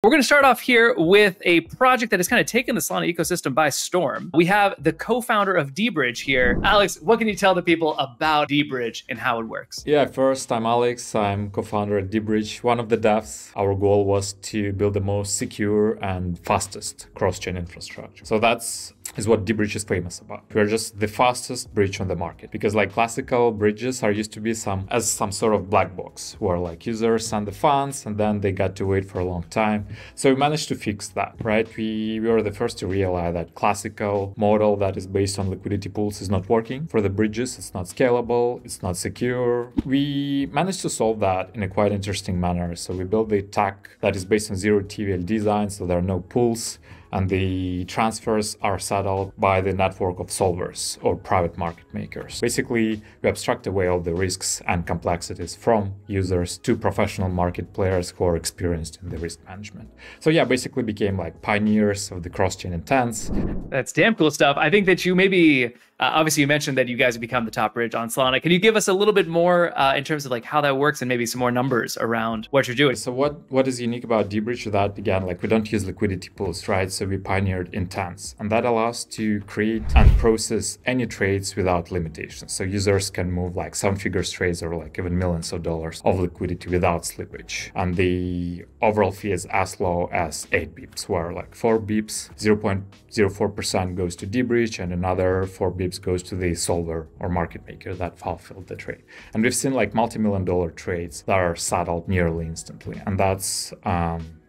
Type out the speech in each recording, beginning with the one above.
We're going to start off here with a project that has kind of taken the Solana ecosystem by storm. We have the co-founder of dBridge here. Alex, what can you tell the people about dBridge and how it works? Yeah, first, I'm Alex. I'm co-founder at dBridge, one of the devs. Our goal was to build the most secure and fastest cross-chain infrastructure. So that's what dBridge is famous about. We're just the fastest bridge on the market, because like classical bridges are used to be some sort of black box where like users send the funds and then they got to wait for a long time. So we managed to fix that, right? We were the first to realize that classical model that is based on liquidity pools is not working for the bridges. It's not scalable. It's not secure. We managed to solve that in a quite interesting manner. So we built the tech that is based on zero TVL design, so there are no pools, and the transfers are settled by the network of solvers or private market makers. Basically, we abstract away all the risks and complexities from users to professional market players who are experienced in the risk management. So yeah, basically became like pioneers of the cross-chain intents. That's damn cool stuff. I think that you maybe, obviously you mentioned that you guys have become the top bridge on Solana. Can you give us a little bit more in terms of like how that works and maybe some more numbers around what you're doing? So what is unique about dBridge is that, again, like we don't use liquidity pools, right? So we pioneered intents, and that allows to create and process any trades without limitations. So users can move like seven-figure trades or like even millions of dollars of liquidity without slippage. And the overall fee is as low as 8 bips, where like 4 bips, 0.04% goes to dBridge and another 4 bips goes to the solver or market maker that fulfilled the trade. And we've seen like multi-million-dollar trades that are settled nearly instantly. And that's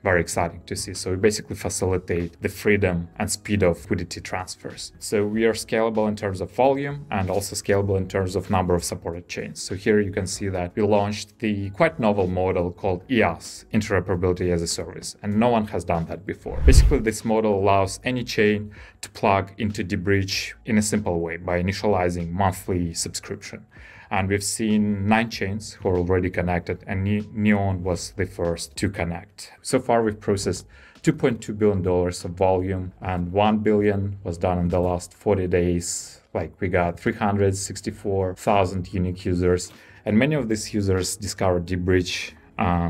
very exciting to see. So we basically facilitate the freedom and speed of liquidity transfers. So we are scalable in terms of volume and also scalable in terms of number of supported chains. So here you can see that we launched the quite novel model called IaaS, Interoperability as a Service, and no one has done that before. Basically, this model allows any chain to plug into dBridge in a simple way by initializing monthly subscription. And we've seen 9 chains who are already connected, and Neon was the first to connect. So far, we've processed $2.2 billion of volume, and $1 billion was done in the last 40 days. Like we got 364,000 unique users, and many of these users discovered dBridge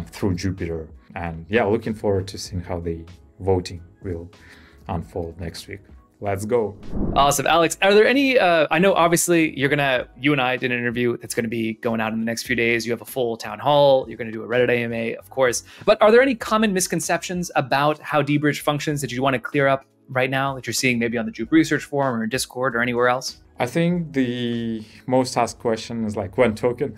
through Jupiter. And yeah, looking forward to seeing how the voting will unfold next week. Let's go. Awesome. Alex, are there any, I know obviously you and I did an interview that's going to be going out in the next few days. You have a full town hall. You're going to do a Reddit AMA, of course. But are there any common misconceptions about how dBridge functions that you want to clear up right now that you're seeing maybe on the Jupe Research Forum or Discord or anywhere else? I think the most asked question is like when token.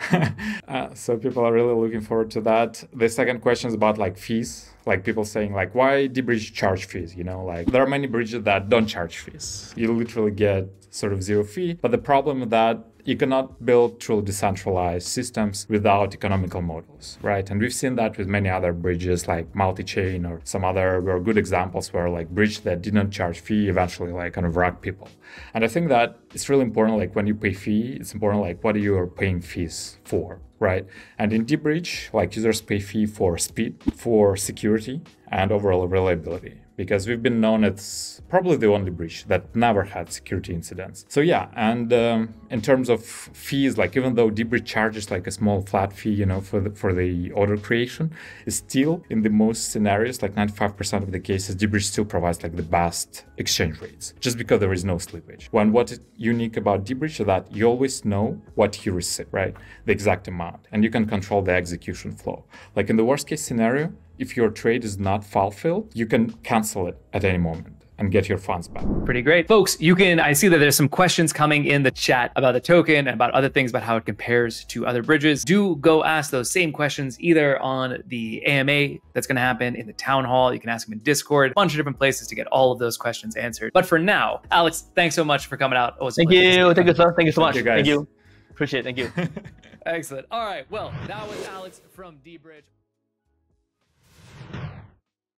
So people are really looking forward to that. The second question is about like fees. Like people saying like, why dBridge charge fees? You know, like there are many bridges that don't charge fees. You literally get sort of zero fee. But the problem is that you cannot build truly decentralized systems without economical models, right? And we've seen that with many other bridges like multi-chain or some other were good examples where like bridge that didn't charge fee eventually like kind of wreck people. And I think that it's really important, like when you pay fee, it's important like what are you paying fees for, right? And in dBridge, like users pay fee for speed, for security, and overall reliability. Because we've been known as probably the only bridge that never had security incidents. So yeah, and in terms of fees, like even though dBridge charges like a small flat fee, you know, for the order creation, is still in the most scenarios, like 95% of the cases, dBridge still provides like the best exchange rates, just because there is no slippage. When what is unique about dBridge is that you always know what you receive, right? The exact amount, and you can control the execution flow. Like in the worst case scenario, if your trade is not fulfilled, you can cancel it at any moment and get your funds back. Pretty great. Folks, I see that there's some questions coming in the chat about the token and about other things, about how it compares to other bridges. Do go ask those same questions either on the AMA that's going to happen, in the town hall. You can ask them in Discord, a bunch of different places to get all of those questions answered. But for now, Alex, thanks so much for coming out. Thank you. Thank you, sir. Thank you so much. Thank you, guys. Thank you. Appreciate it. Thank you. Excellent. All right. Well, that was Alex from dBridge.